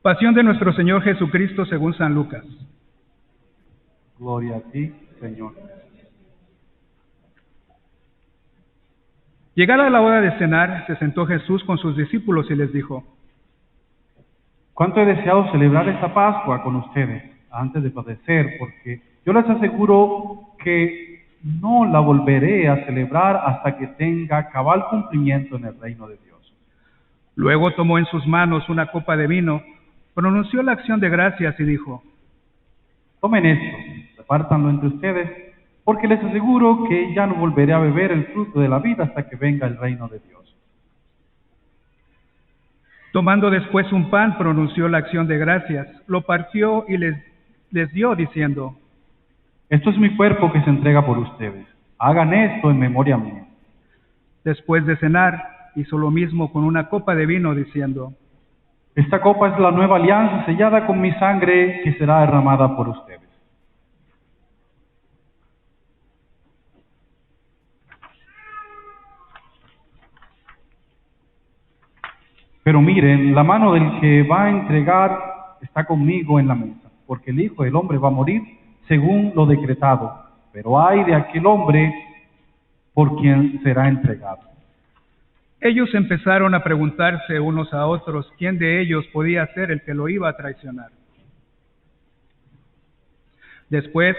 Pasión de nuestro Señor Jesucristo según San Lucas. Gloria a ti, Señor. Llegada la hora de cenar, se sentó Jesús con sus discípulos y les dijo: Cuánto he deseado celebrar esta Pascua con ustedes antes de padecer, porque yo les aseguro que no la volveré a celebrar hasta que tenga cabal cumplimiento en el reino de Dios. Luego tomó en sus manos una copa de vino, pronunció la acción de gracias y dijo: Tomen esto, repártanlo entre ustedes, porque les aseguro que ya no volveré a beber el fruto de la vida hasta que venga el reino de Dios. Tomando después un pan, pronunció la acción de gracias, lo partió y les dio, diciendo: Esto es mi cuerpo que se entrega por ustedes. Hagan esto en memoria mía. Después de cenar, hizo lo mismo con una copa de vino, diciendo: Esta copa es la nueva alianza sellada con mi sangre que será derramada por ustedes. Pero miren, la mano del que va a entregar está conmigo en la mesa, porque el Hijo del Hombre va a morir según lo decretado. Pero ay de aquel hombre por quien será entregado. Ellos empezaron a preguntarse unos a otros quién de ellos podía ser el que lo iba a traicionar. Después,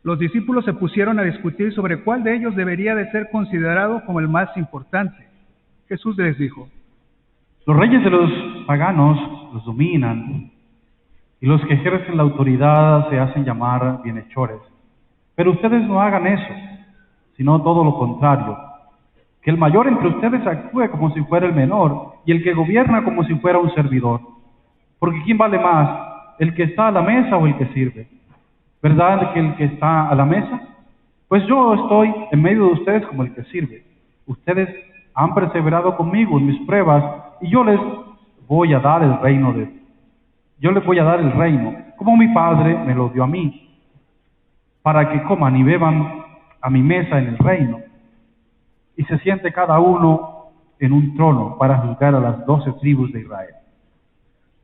los discípulos se pusieron a discutir sobre cuál de ellos debería de ser considerado como el más importante. Jesús les dijo: Los reyes de los paganos los dominan, y los que ejercen la autoridad se hacen llamar bienhechores. Pero ustedes no hagan eso, sino todo lo contrario. Que el mayor entre ustedes actúe como si fuera el menor, y el que gobierna como si fuera un servidor. Porque ¿quién vale más, el que está a la mesa o el que sirve? ¿Verdad que el que está a la mesa? Pues yo estoy en medio de ustedes como el que sirve. Ustedes han perseverado conmigo en mis pruebas, y yo les voy a dar el reino, como mi Padre me lo dio a mí, para que coman y beban a mi mesa en el reino, y se siente cada uno en un trono para juzgar a las 12 tribus de Israel.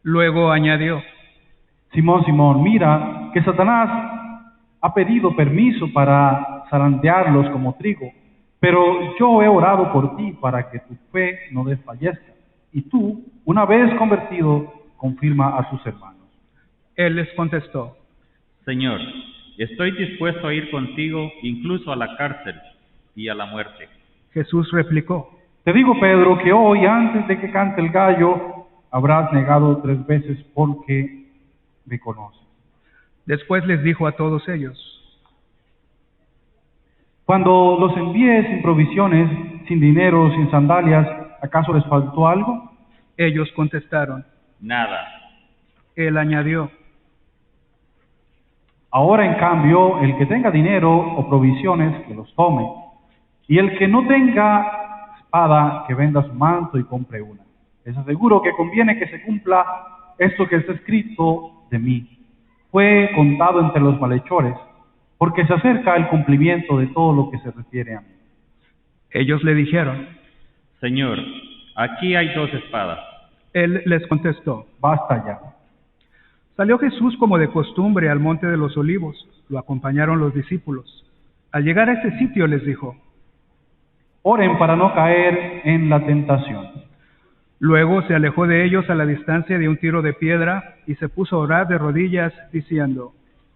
Luego añadió: Simón, Simón, mira que Satanás ha pedido permiso para zarandearlos como trigo, pero yo he orado por ti para que tu fe no desfallezca, y tú, una vez convertido, confirma a tus hermanos. Él les contestó: Señor, estoy dispuesto a ir contigo incluso a la cárcel y a la muerte. Jesús replicó: Te digo, Pedro, que hoy, antes de que cante el gallo, habrás negado 3 veces porque me conoces. Después les dijo a todos ellos: Cuando los envié sin provisiones, sin dinero, sin sandalias, ¿acaso les faltó algo? Ellos contestaron: Nada. Él añadió: Ahora, en cambio, el que tenga dinero o provisiones, que los tome, y el que no tenga espada, que venda su manto y compre una. Les aseguro que conviene que se cumpla esto que está escrito de mí. Fue contado entre los malhechores, porque se acerca el cumplimiento de todo lo que se refiere a mí. Ellos le dijeron: Señor, aquí hay 2 espadas. Él les contestó: Basta ya. Salió Jesús como de costumbre al monte de los Olivos. Lo acompañaron los discípulos. Al llegar a ese sitio les dijo: Oren para no caer en la tentación. Luego se alejó de ellos a la distancia de un tiro de piedra y se puso a orar de rodillas, diciendo: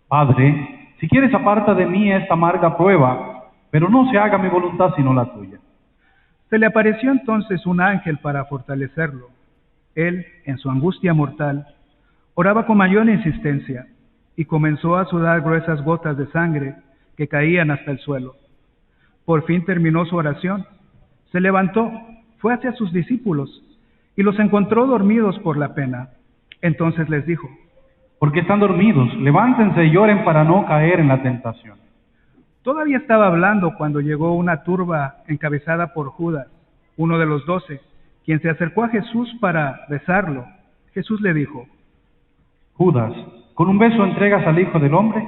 Padre, si quieres aparta de mí esta amarga prueba, pero no se haga mi voluntad sino la tuya. Se le apareció entonces un ángel para fortalecerlo. Él, en su angustia mortal, oraba con mayor insistencia y comenzó a sudar gruesas gotas de sangre que caían hasta el suelo. Por fin terminó su oración. Se levantó, fue hacia sus discípulos y los encontró dormidos por la pena. Entonces les dijo: Porque están dormidos, levántense y oren para no caer en la tentación. Todavía estaba hablando cuando llegó una turba encabezada por Judas, uno de los 12, quien se acercó a Jesús para besarlo. Jesús le dijo: Judas, ¿con un beso entregas al Hijo del Hombre?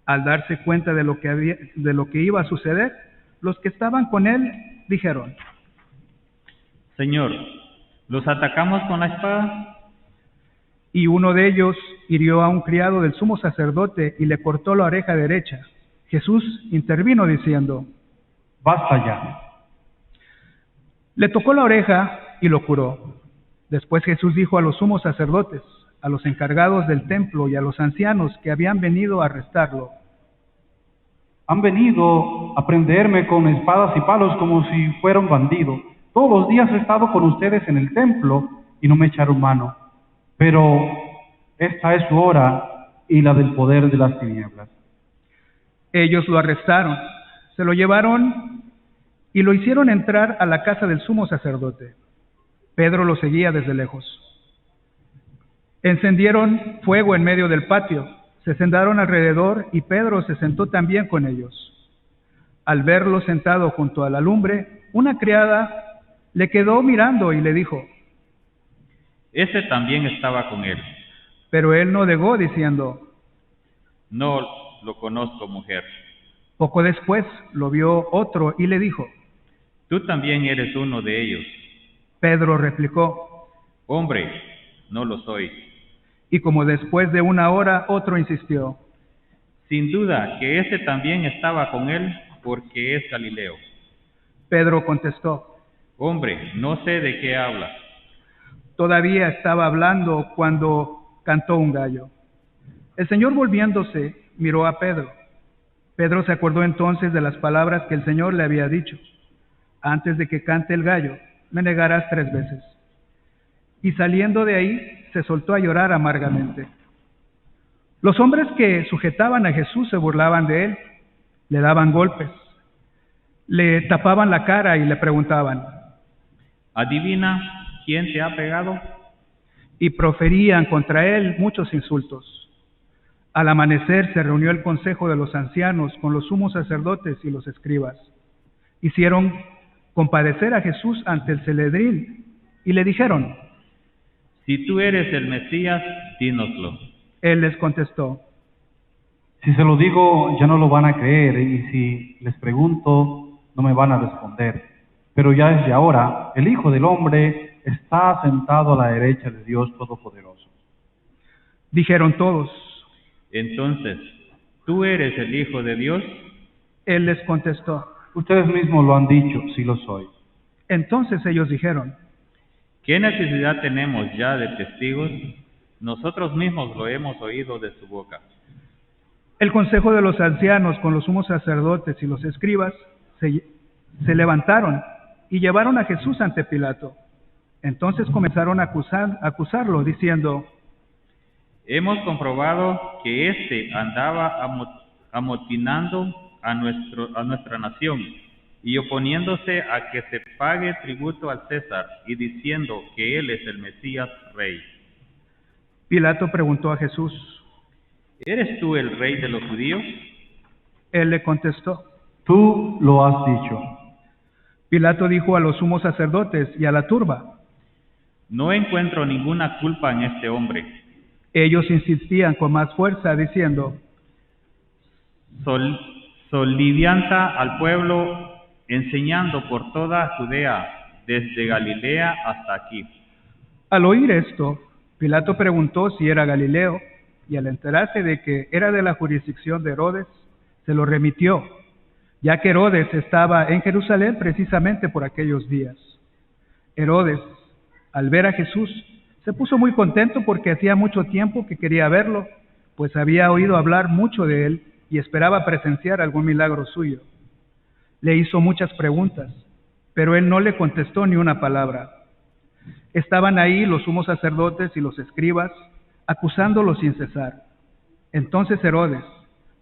Al darse cuenta de lo que iba a suceder, los que estaban con él dijeron: Señor, ¿los atacamos con la espada? Y uno de ellos hirió a un criado del sumo sacerdote y le cortó la oreja derecha. Jesús intervino diciendo, Basta ya. le tocó la oreja y lo curó. Después Jesús dijo a los sumos sacerdotes, a los encargados del templo y a los ancianos que habían venido a arrestarlo, Han venido a prenderme con espadas y palos como si fuera un bandido. Todos los días he estado con ustedes en el templo y no me echaron mano. Pero esta es su hora y la del poder de las tinieblas. ellos lo arrestaron, se lo llevaron y lo hicieron entrar a la casa del sumo sacerdote. Pedro lo seguía desde lejos. Encendieron fuego en medio del patio, se sentaron alrededor y Pedro se sentó también con ellos. Al verlo sentado junto a la lumbre, una criada le quedó mirando y le dijo, Ese también estaba con él. pero él no negó diciendo, No lo conozco, mujer. poco después lo vio otro y le dijo, Tú también eres uno de ellos. Pedro replicó, Hombre, no lo soy. y como después de una hora otro insistió, Sin duda que ese también estaba con él porque es Galileo. Pedro contestó, Hombre, no sé de qué hablas. todavía estaba hablando cuando cantó un gallo. El Señor volviéndose miró a Pedro. Pedro se acordó entonces de las palabras que el Señor le había dicho, antes de que cante el gallo, me negarás 3 veces. Y saliendo de ahí, se soltó a llorar amargamente. Los hombres que sujetaban a Jesús se burlaban de él, le daban golpes, le tapaban la cara y le preguntaban, Adivina quién te ha pegado. y proferían contra él muchos insultos. Al amanecer se reunió el consejo de los ancianos con los sumos sacerdotes y los escribas. Hicieron compadecer a Jesús ante el Sanedrín y le dijeron, Si tú eres el Mesías, dínoslo. él les contestó, Si se lo digo, ya no lo van a creer, y si les pregunto, no me van a responder. Pero ya desde ahora, el Hijo del Hombre está sentado a la derecha de Dios Todopoderoso. dijeron todos. Entonces, ¿tú eres el Hijo de Dios? Él les contestó. Ustedes mismos lo han dicho, sí lo soy. Entonces ellos dijeron, ¿Qué necesidad tenemos ya de testigos? Nosotros mismos lo hemos oído de su boca. el consejo de los ancianos con los sumos sacerdotes y los escribas se levantaron y llevaron a Jesús ante Pilato. Entonces comenzaron a acusarlo, diciendo, Hemos comprobado que éste andaba amotinando a nuestra nación y oponiéndose a que se pague tributo al César y diciendo que él es el Mesías Rey. Pilato preguntó a Jesús. ¿Eres tú el Rey de los judíos? Él le contestó. Tú lo has dicho. Pilato dijo a los sumos sacerdotes y a la turba. No encuentro ninguna culpa en este hombre. Ellos insistían con más fuerza, diciendo, Solivianta al pueblo, enseñando por toda Judea, desde Galilea hasta aquí. Al oír esto, Pilato preguntó si era Galileo, y al enterarse de que era de la jurisdicción de Herodes, se lo remitió, ya que Herodes estaba en Jerusalén precisamente por aquellos días. Herodes, al ver a Jesús, se puso muy contento porque hacía mucho tiempo que quería verlo, pues había oído hablar mucho de él y esperaba presenciar algún milagro suyo. Le hizo muchas preguntas, pero él no le contestó ni una palabra. Estaban ahí los sumos sacerdotes y los escribas, acusándolo sin cesar. Entonces Herodes,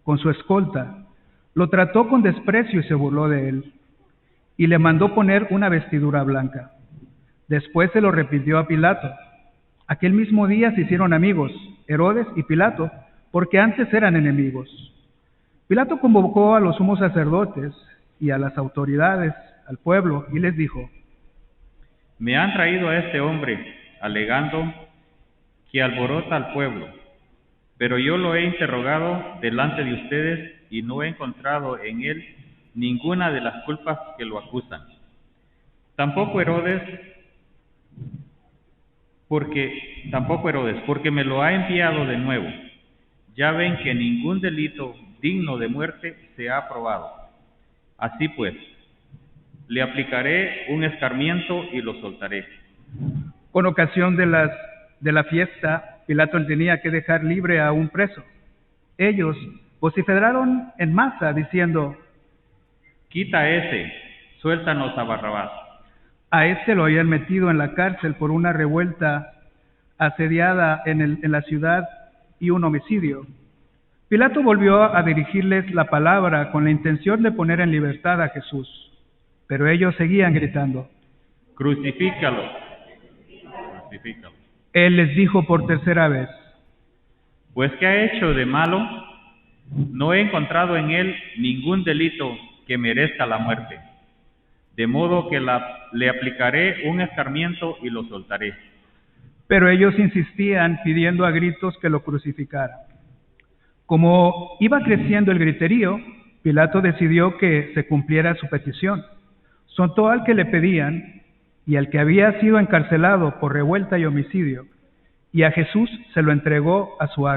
con su escolta, lo trató con desprecio y se burló de él, y le mandó poner una vestidura blanca. Después se lo repitió a Pilato. Aquel mismo día se hicieron amigos, Herodes y Pilato, porque antes eran enemigos. Pilato convocó a los sumos sacerdotes y a las autoridades, al pueblo, y les dijo, Me han traído a este hombre, alegando que alborota al pueblo, pero yo lo he interrogado delante de ustedes y no he encontrado en él ninguna de las culpas que lo acusan. Tampoco Herodes tampoco Herodes, porque me lo ha enviado de nuevo. Ya ven que ningún delito digno de muerte se ha probado. Así pues, le aplicaré un escarmiento y lo soltaré. Con ocasión de la fiesta, Pilato tenía que dejar libre a un preso. Ellos vociferaron en masa diciendo: Quita a ese, suéltanos a Barrabás. A este lo habían metido en la cárcel por una revuelta asediada en la ciudad y un homicidio. Pilato volvió a dirigirles la palabra con la intención de poner en libertad a Jesús, pero ellos seguían gritando: Crucifícalo. Crucifícalo. Él les dijo por tercera vez: Pues ¿qué ha hecho de malo? No he encontrado en él ningún delito que merezca la muerte. De modo que le aplicaré un escarmiento y lo soltaré. Pero ellos insistían pidiendo a gritos que lo crucificaran. Como iba creciendo el griterío, Pilato decidió que se cumpliera su petición. Soltó al que le pedían y al que había sido encarcelado por revuelta y homicidio, y a Jesús se lo entregó a su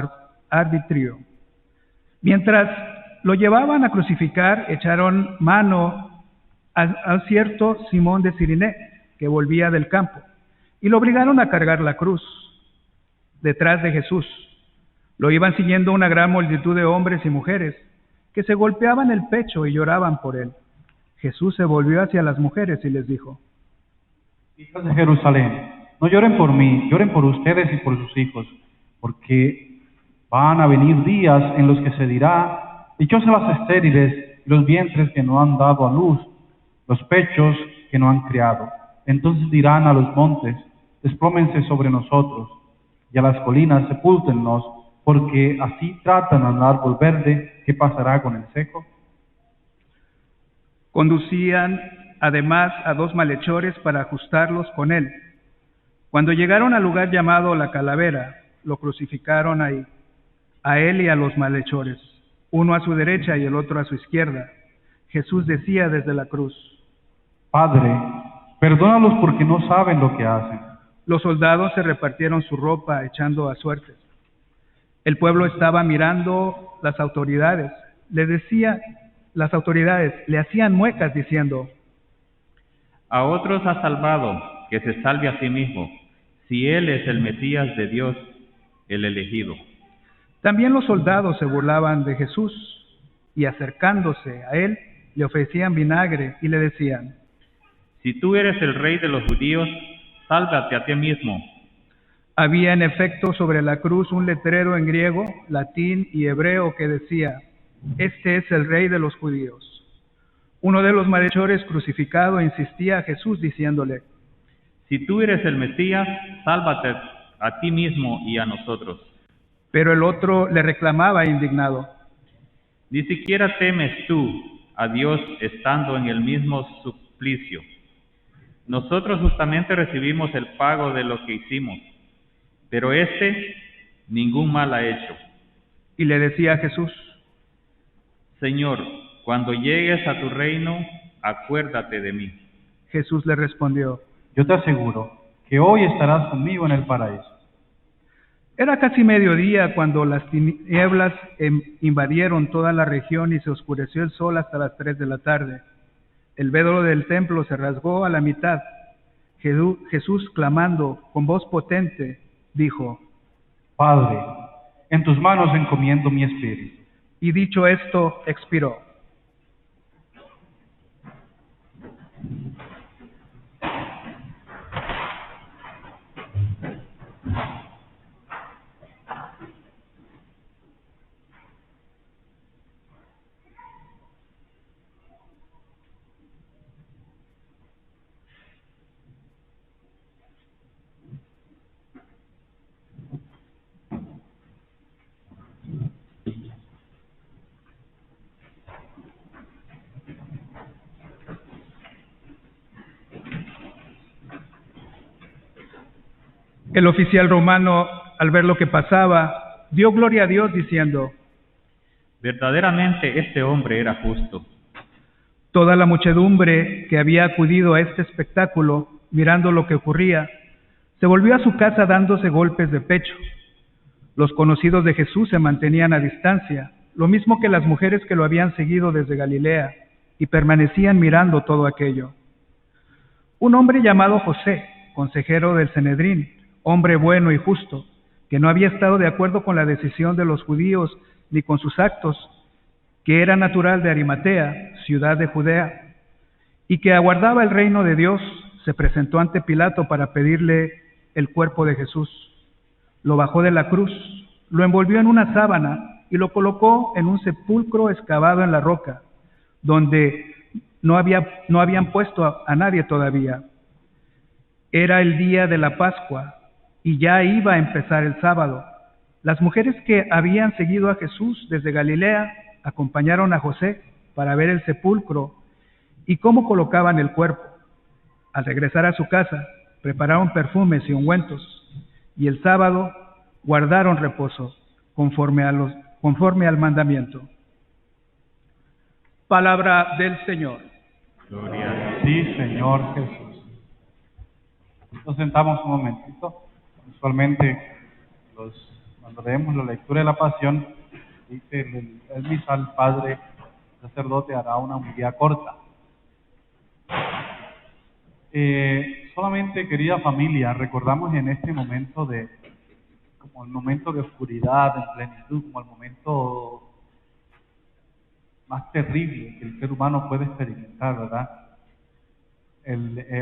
arbitrio. Mientras lo llevaban a crucificar, echaron mano a cierto Simón de Cirené, que volvía del campo, y lo obligaron a cargar la cruz detrás de Jesús. Lo iban siguiendo una gran multitud de hombres y mujeres, que se golpeaban el pecho y lloraban por él. Jesús se volvió hacia las mujeres y les dijo: Hijas de Jerusalén, no lloren por mí, lloren por ustedes y por sus hijos, porque van a venir días en los que se dirá: dichosas las estériles, los vientres que no han dado a luz, los pechos que no han criado. Entonces dirán a los montes: desplómense sobre nosotros, y a las colinas: sepúltennos, porque así tratan al árbol verde. ¿Qué pasará con el seco? Conducían además a 2 malhechores para ajustarlos con él. Cuando llegaron al lugar llamado La Calavera, lo crucificaron ahí, a él y a los malhechores, uno a su derecha y el otro a su izquierda. Jesús decía desde la cruz: Padre, perdónalos porque no saben lo que hacen. Los soldados se repartieron su ropa echando a suertes. El pueblo estaba mirando las autoridades. Las autoridades le hacían muecas diciendo: A otros ha salvado, que se salve a sí mismo, si él es el Mesías de Dios, el elegido. También los soldados se burlaban de Jesús y acercándose a él le ofrecían vinagre y le decían: Si tú eres el rey de los judíos, sálvate a ti mismo. Había en efecto sobre la cruz un letrero en griego, latín y hebreo que decía: Este es el rey de los judíos. Uno de los malhechores crucificado insistía a Jesús diciéndole: Si tú eres el Mesías, sálvate a ti mismo y a nosotros. Pero el otro le reclamaba indignado: Ni siquiera temes tú a Dios estando en el mismo suplicio. Nosotros justamente recibimos el pago de lo que hicimos, pero este ningún mal ha hecho. Y le decía a Jesús: Señor, cuando llegues a tu reino, acuérdate de mí. Jesús le respondió: Yo te aseguro que hoy estarás conmigo en el paraíso. Era casi mediodía cuando las tinieblas invadieron toda la región y se oscureció el sol hasta las 3 de la tarde. El velo del templo se rasgó a la mitad. Jesús, clamando con voz potente, dijo: Padre, en tus manos encomiendo mi espíritu. Y dicho esto, expiró. El oficial romano, al ver lo que pasaba, dio gloria a Dios diciendo: Verdaderamente este hombre era justo. Toda la muchedumbre que había acudido a este espectáculo, mirando lo que ocurría, Se volvió a su casa dándose golpes de pecho. Los conocidos de Jesús se mantenían a distancia, lo mismo que las mujeres que lo habían seguido desde Galilea, y permanecían mirando todo aquello. Un hombre llamado José, consejero del Sanedrín, hombre bueno y justo, que no había estado de acuerdo con la decisión de los judíos ni con sus actos, que era natural de Arimatea, ciudad de Judea, y que aguardaba el reino de Dios, se presentó ante Pilato para pedirle el cuerpo de Jesús. Lo bajó de la cruz, lo envolvió en una sábana y lo colocó en un sepulcro excavado en la roca, donde no habían puesto a nadie todavía. Era el día de la Pascua y ya iba a empezar el sábado. Las mujeres que habían seguido a Jesús desde Galilea acompañaron a José para ver el sepulcro y cómo colocaban el cuerpo. Al regresar a su casa, prepararon perfumes y ungüentos, y el sábado guardaron reposo conforme al mandamiento. Palabra del Señor. Gloria a Dios. Sí, Señor Jesús. Nos sentamos un momentito. Usualmente, cuando leemos la lectura de la Pasión, dice el misal, Padre sacerdote hará una homilía corta. Solamente, querida familia, recordamos en este momento como el momento de oscuridad, en plenitud, como el momento más terrible que el ser humano puede experimentar, ¿verdad?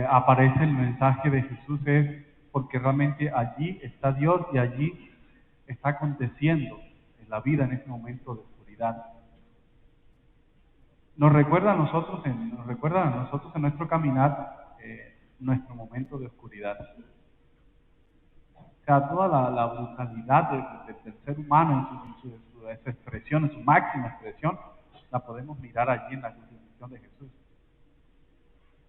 Aparece el mensaje de Jesús, es porque realmente allí está Dios y allí está aconteciendo en la vida en ese momento de oscuridad. Nos recuerda a nosotros en nuestro caminar, nuestro momento de oscuridad. O sea, toda la brutalidad del ser humano en su expresión, en su máxima expresión, la podemos mirar allí en la crucifixión de Jesús.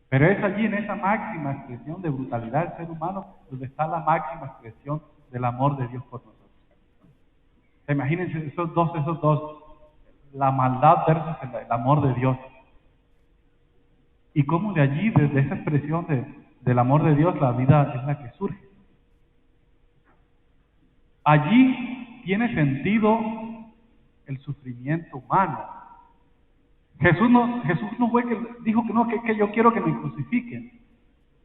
Pero es allí, en esa máxima expresión de brutalidad del ser humano, donde está la máxima expresión del amor de Dios por nosotros. O sea, imagínense esos dos, la maldad versus el amor de Dios. Y cómo de allí, desde esa expresión del amor de Dios, la vida es la que surge. Allí tiene sentido el sufrimiento humano. Jesús no fue que dijo que yo quiero que me crucifiquen.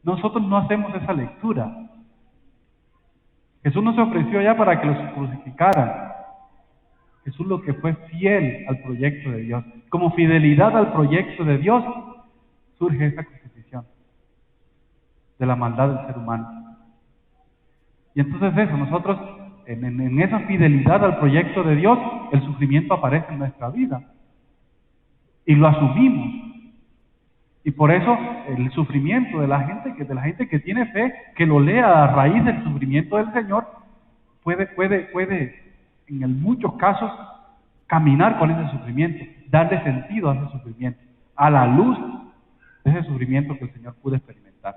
Nosotros no hacemos esa lectura. Jesús no se ofreció ya para que los crucificaran. Jesús lo que fue fiel al proyecto de Dios. Como fidelidad al proyecto de Dios, surge esa crucifixión de la maldad del ser humano. Y entonces eso, nosotros en esa fidelidad al proyecto de Dios, el sufrimiento aparece en nuestra vida. Y lo asumimos. Y por eso el sufrimiento de la gente que tiene fe, que lo lea a raíz del sufrimiento del Señor, puede en muchos casos caminar con ese sufrimiento, darle sentido a ese sufrimiento, a la luz de ese sufrimiento que el Señor pudo experimentar.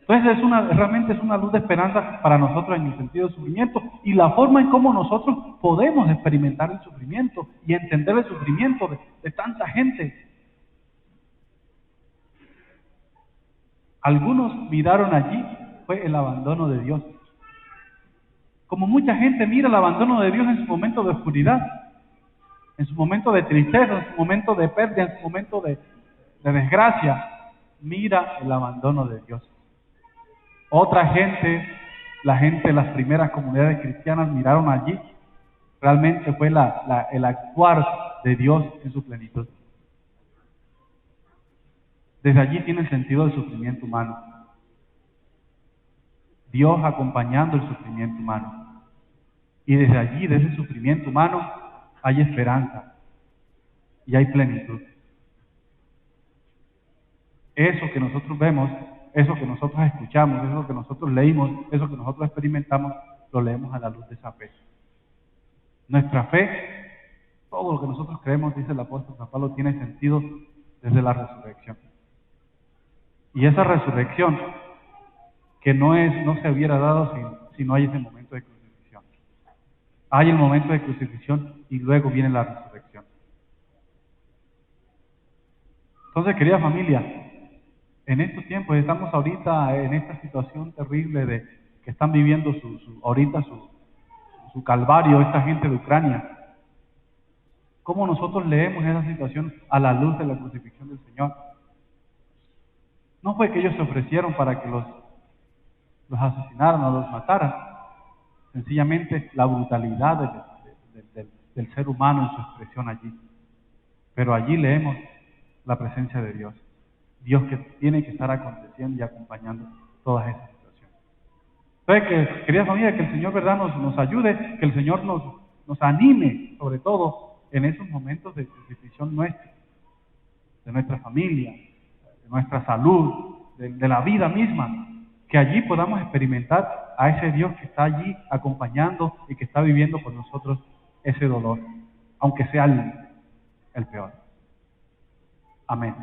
Entonces realmente es una luz de esperanza para nosotros en el sentido del sufrimiento y la forma en cómo nosotros podemos experimentar el sufrimiento y entender el sufrimiento de tanta gente. Algunos miraron allí fue el abandono de Dios. Como mucha gente mira el abandono de Dios en su momento de oscuridad, en su momento de tristeza, en su momento de pérdida, en su momento de desgracia, mira el abandono de Dios. Otra gente, la gente de las primeras comunidades cristianas miraron allí, realmente fue el actuar de Dios en su plenitud. Desde allí tiene el sentido del sufrimiento humano. Dios acompañando el sufrimiento humano. Y desde allí, de ese sufrimiento humano, hay esperanza y hay plenitud. Eso que nosotros vemos, eso que nosotros escuchamos, eso que nosotros leímos, eso que nosotros experimentamos, lo leemos a la luz de esa fe. Nuestra fe, todo lo que nosotros creemos, dice el apóstol San Pablo, tiene sentido desde la resurrección. Y esa resurrección, que no se hubiera dado si no hay ese momento de crucifixión. Hay el momento de crucifixión y luego viene la resurrección. Entonces, querida familia, en estos tiempos, estamos ahorita en esta situación terrible de que están viviendo ahorita su calvario, esta gente de Ucrania. ¿Cómo nosotros leemos esa situación a la luz de la crucifixión del Señor? No fue que ellos se ofrecieron para que los asesinaran o los mataran. Sencillamente la brutalidad del ser humano en su expresión allí. Pero allí leemos la presencia de Dios. Dios que tiene que estar aconteciendo y acompañando todas esas situaciones. Entonces, querida familia, que el Señor, ¿verdad?, nos ayude, que el Señor nos anime, sobre todo en esos momentos de crucifixión nuestra, de nuestra familia, de nuestra salud, de la vida misma, que allí podamos experimentar a ese Dios que está allí acompañando y que está viviendo con nosotros ese dolor, aunque sea el peor. Amén.